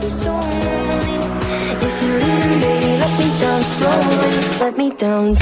be so lonely. If you're leaving, baby, let me down slowly. Let me down.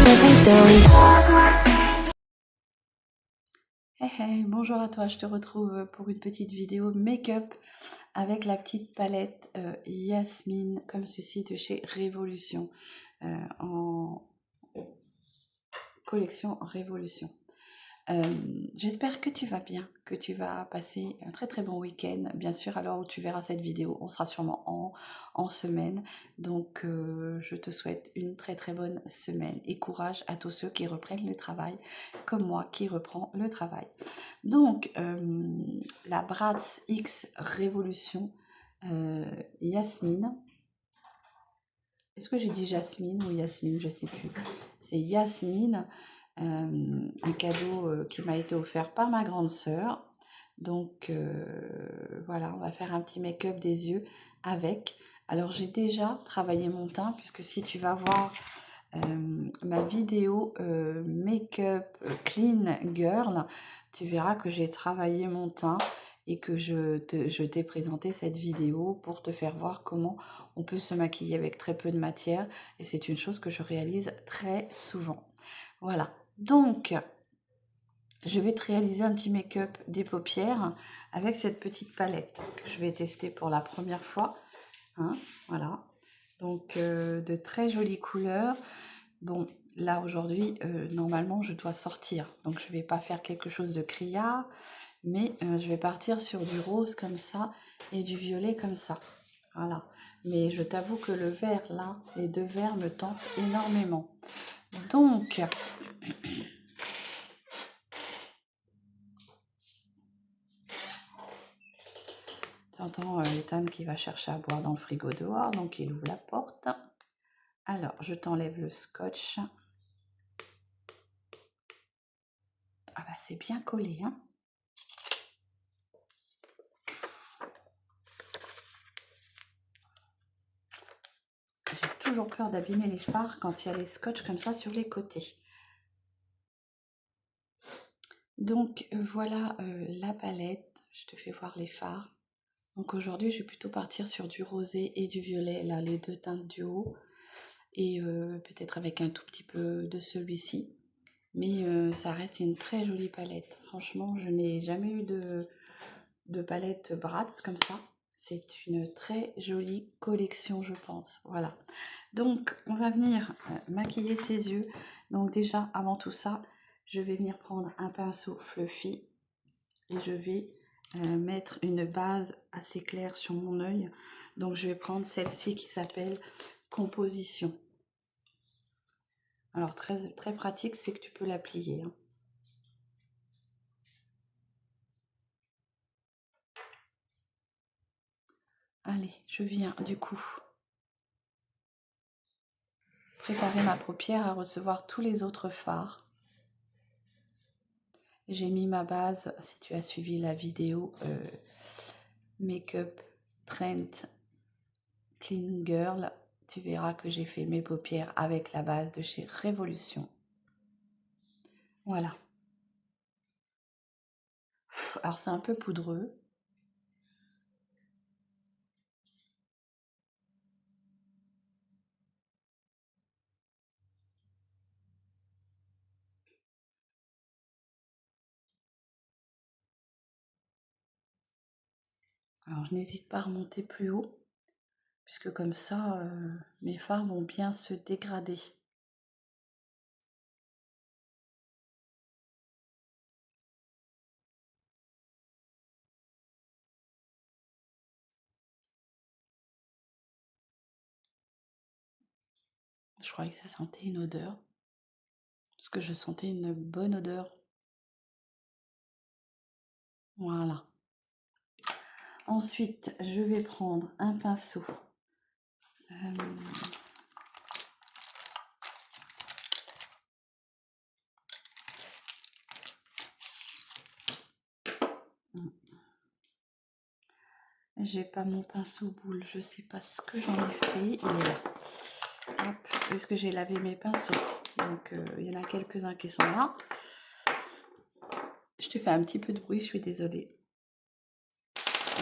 Let me down. Hey hey, bonjour à toi, je te retrouve pour une petite vidéo make-up avec la petite palette Yasmine comme ceci de chez Révolution en collection Révolution. J'espère que tu vas bien, que tu vas passer un très très bon week-end. Bien sûr, à l'heure où tu verras cette vidéo, on sera sûrement en semaine. Donc, je te souhaite une très très bonne semaine et courage à tous ceux qui reprennent le travail, comme moi qui reprends le travail. Donc, la Bratz X Révolution Yasmine. Est-ce que j'ai dit Jasmine ou Yasmine? Je sais plus. C'est Yasmine. Un cadeau qui m'a été offert par ma grande sœur. Donc voilà, on va faire un petit make-up des yeux avec. Alors j'ai déjà travaillé mon teint, puisque si tu vas voir ma vidéo make-up clean girl, tu verras que j'ai travaillé mon teint et que je t'ai présenté cette vidéo pour te faire voir comment on peut se maquiller avec très peu de matière, et c'est une chose que je réalise très souvent. Voilà, donc je vais te réaliser un petit make-up des paupières avec cette petite palette que je vais tester pour la première fois. Hein, voilà, donc de très jolies couleurs. Bon, là aujourd'hui, normalement je dois sortir, donc je vais pas faire quelque chose de criard, mais je vais partir sur du rose comme ça et du violet comme ça. Voilà, mais je t'avoue que le vert là, les deux verts me tentent énormément. Donc, j'entends Ethan qui va chercher à boire dans le frigo dehors, donc il ouvre la porte. Alors, je t'enlève le scotch. Ah bah c'est bien collé, hein. J'ai toujours peur d'abîmer les fards quand il y a les scotch comme ça sur les côtés. Donc voilà la palette, je te fais voir les fards. Donc aujourd'hui je vais plutôt partir sur du rosé et du violet, là les deux teintes du haut. Et peut-être avec un tout petit peu de celui-ci. Mais ça reste une très jolie palette. Franchement, je n'ai jamais eu de palette Bratz comme ça. C'est une très jolie collection, je pense. Voilà. Donc, on va venir maquiller ses yeux. Donc déjà, avant tout ça, je vais venir prendre un pinceau fluffy et je vais mettre une base assez claire sur mon œil. Donc, je vais prendre celle-ci qui s'appelle Composition. Alors, très, très pratique, c'est que tu peux la plier. Hein. Allez, je viens du coup préparer ma paupière à recevoir tous les autres fards. J'ai mis ma base, si tu as suivi la vidéo Make-up Trend Clean Girl, tu verras que j'ai fait mes paupières avec la base de chez Révolution. Voilà. Alors c'est un peu poudreux. Alors je n'hésite pas à remonter plus haut, puisque comme ça, mes fards vont bien se dégrader. Je croyais que ça sentait une odeur, parce que je sentais une bonne odeur. Voilà. Ensuite, je vais prendre un pinceau. J'ai pas mon pinceau boule, je sais pas ce que j'en ai fait. Il est là. Hop. puisque j'ai lavé mes pinceaux. Donc, il y en a quelques-uns qui sont là. Je te fais un petit peu de bruit, je suis désolée.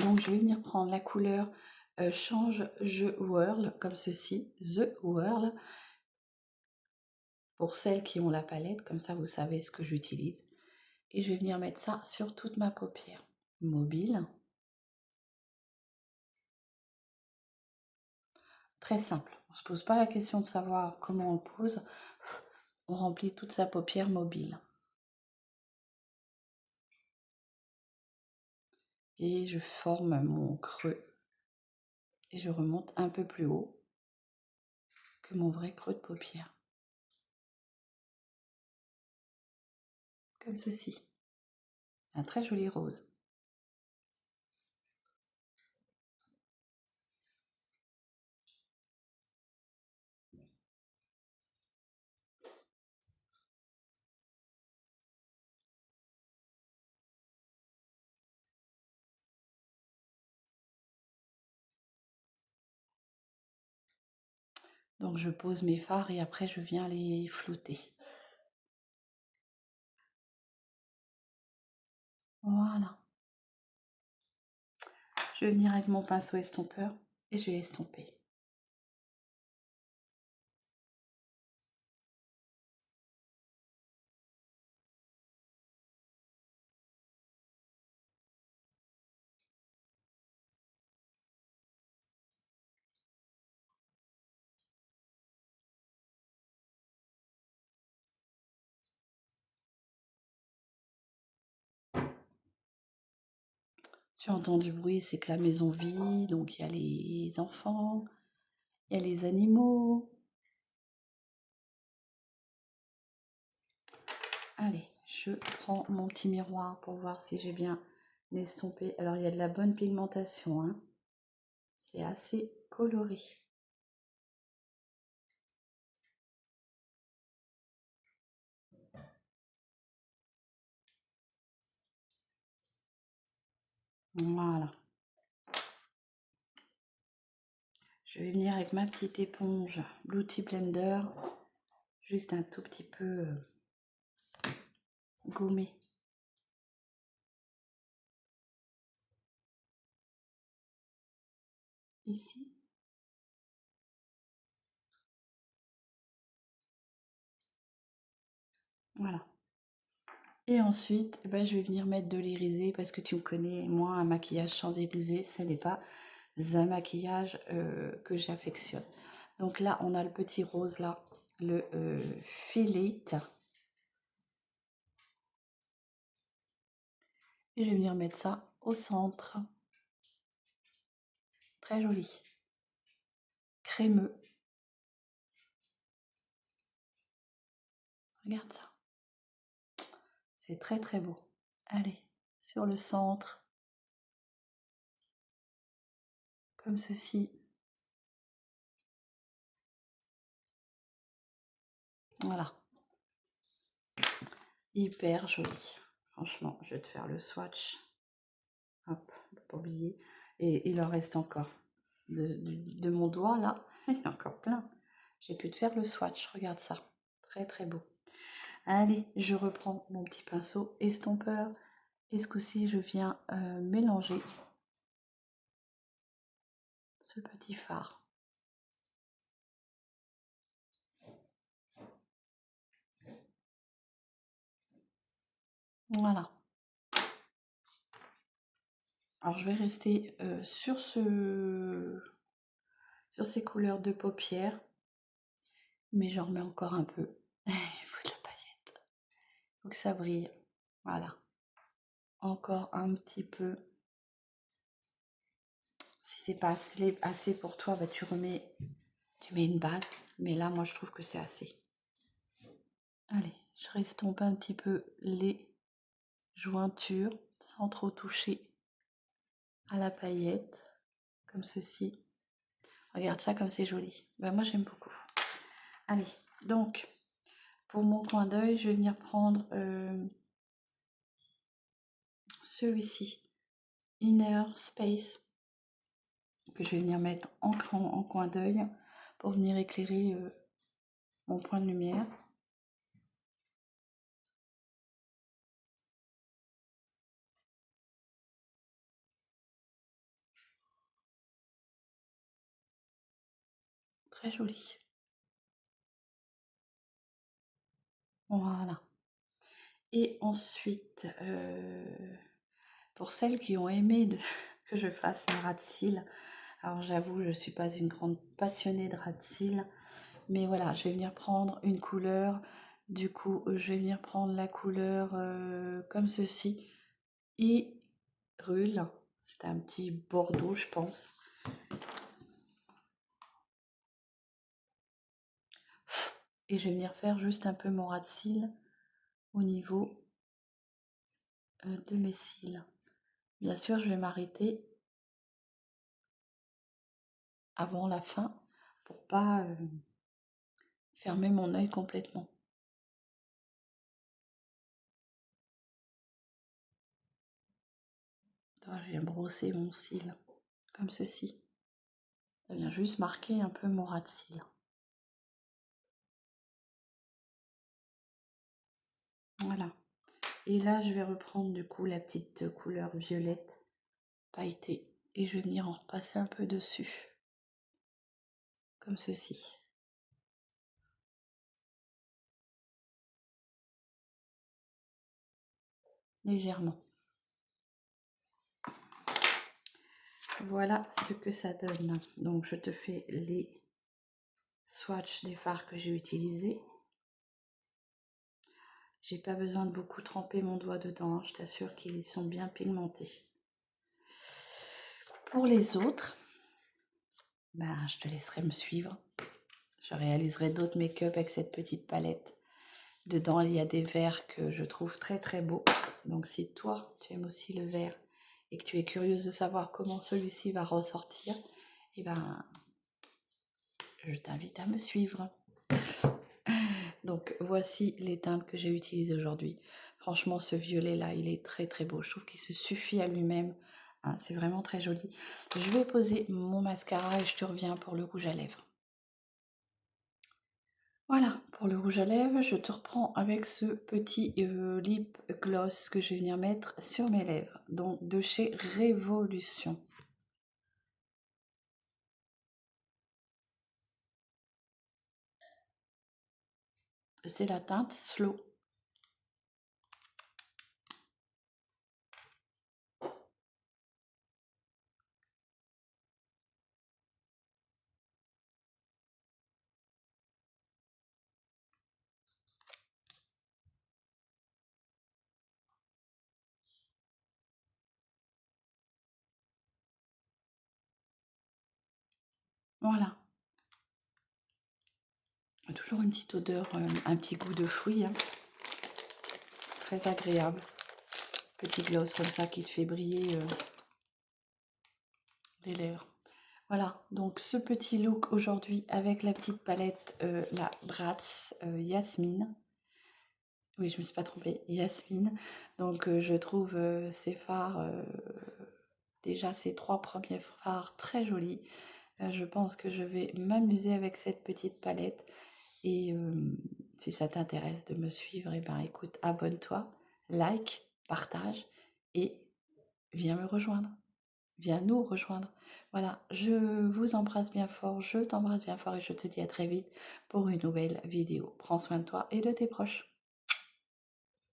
Donc, je vais venir prendre la couleur Change The World, comme ceci, The World. Pour celles qui ont la palette, comme ça, vous savez ce que j'utilise. Et je vais venir mettre ça sur toute ma paupière mobile. Très simple. On ne se pose pas la question de savoir comment on pose. On remplit toute sa paupière mobile. Et je forme mon creux. Et je remonte un peu plus haut que mon vrai creux de paupière. Comme ceci. Un très joli rose. Donc je pose mes fards et après je viens les flouter. Voilà. Je vais venir avec mon pinceau estompeur et je vais estomper. Tu entends du bruit, c'est que la maison vit, donc il y a les enfants, il y a les animaux. Allez, je prends mon petit miroir pour voir si j'ai bien estompé. Alors il y a de la bonne pigmentation, hein. C'est assez coloré. Voilà. Je vais venir avec ma petite éponge Beauty Blender, juste un tout petit peu gommer. Ici. Voilà. Et ensuite, eh ben, je vais venir mettre de l'irisé parce que tu me connais, moi, un maquillage sans irisé, ce n'est pas un maquillage que j'affectionne. Donc là, on a le petit rose là, le Philate. Et je vais venir mettre ça au centre. Très joli. Crémeux. Regarde ça. C'est très très beau. Allez, sur le centre. Comme ceci. Voilà. Hyper joli. Franchement, je vais te faire le swatch. Hop, pas oublier. Et il en reste encore. De mon doigt là, il y a encore plein. J'ai pu te faire le swatch. Regarde ça. Très très beau. Allez, je reprends mon petit pinceau estompeur. Et ce coup-ci, je viens mélanger ce petit fard. Voilà. Alors je vais rester sur ces couleurs de paupières, mais j'en remets encore un peu. Il faut de la paillette. Il faut que ça brille. Voilà. Encore un petit peu. Si c'est pas assez pour toi, bah, tu mets une base. Mais là, moi, je trouve que c'est assez. Allez, je restompe un petit peu les jointures sans trop toucher à la paillette, comme ceci. Regarde ça comme c'est joli. Ben, moi j'aime beaucoup. Allez, donc pour mon coin d'œil, je vais venir prendre celui-ci, Inner Space, que je vais venir mettre en coin d'œil pour venir éclairer mon point de lumière. Très joli. Voilà. Et ensuite, pour celles qui ont aimé que je fasse mes ras de cils, alors j'avoue, je ne suis pas une grande passionnée de ras de cils, mais voilà, je vais venir prendre une couleur. Du coup, je vais venir prendre la couleur comme ceci. Hyrule, c'est un petit bordeaux, je pense. Et je vais venir faire juste un peu mon ras de cils au niveau de mes cils. Bien sûr, je vais m'arrêter avant la fin pour pas fermer mon œil complètement. Je viens brosser mon cil comme ceci. Ça vient juste marquer un peu mon ras de cils. Voilà. Et là, je vais reprendre du coup la petite couleur violette pailletée et je vais venir en repasser un peu dessus. Comme ceci. Légèrement. Voilà ce que ça donne. Donc je te fais les swatchs des fards que j'ai utilisés. J'ai pas besoin de beaucoup tremper mon doigt dedans, je t'assure qu'ils sont bien pigmentés. Pour les autres, ben, je te laisserai me suivre. Je réaliserai d'autres make-up avec cette petite palette. Dedans, il y a des verts que je trouve très très beaux. Donc si toi, tu aimes aussi le vert et que tu es curieuse de savoir comment celui-ci va ressortir, eh ben, je t'invite à me suivre. Donc voici les teintes que j'ai utilisées aujourd'hui. Franchement, ce violet là, il est très très beau. Je trouve qu'il se suffit à lui-même. Hein, c'est vraiment très joli. Je vais poser mon mascara et je te reviens pour le rouge à lèvres. Voilà, pour le rouge à lèvres, je te reprends avec ce petit lip gloss que je vais venir mettre sur mes lèvres. Donc de chez Révolution. C'est la teinte Slow. Voilà. Toujours une petite odeur, un petit goût de fruits. Hein. Très agréable. Petit gloss comme ça qui te fait briller les lèvres. Voilà, donc ce petit look aujourd'hui avec la petite palette, la Bratz Yasmine. Oui, je me suis pas trompée, Yasmine. Donc je trouve ces fards, déjà ces 3 premiers fards très jolis. Je pense que je vais m'amuser avec cette petite palette. Et si ça t'intéresse de me suivre, eh ben écoute, abonne-toi, like, partage et viens me rejoindre. Viens nous rejoindre. Voilà, je vous embrasse bien fort, je t'embrasse bien fort et je te dis à très vite pour une nouvelle vidéo. Prends soin de toi et de tes proches.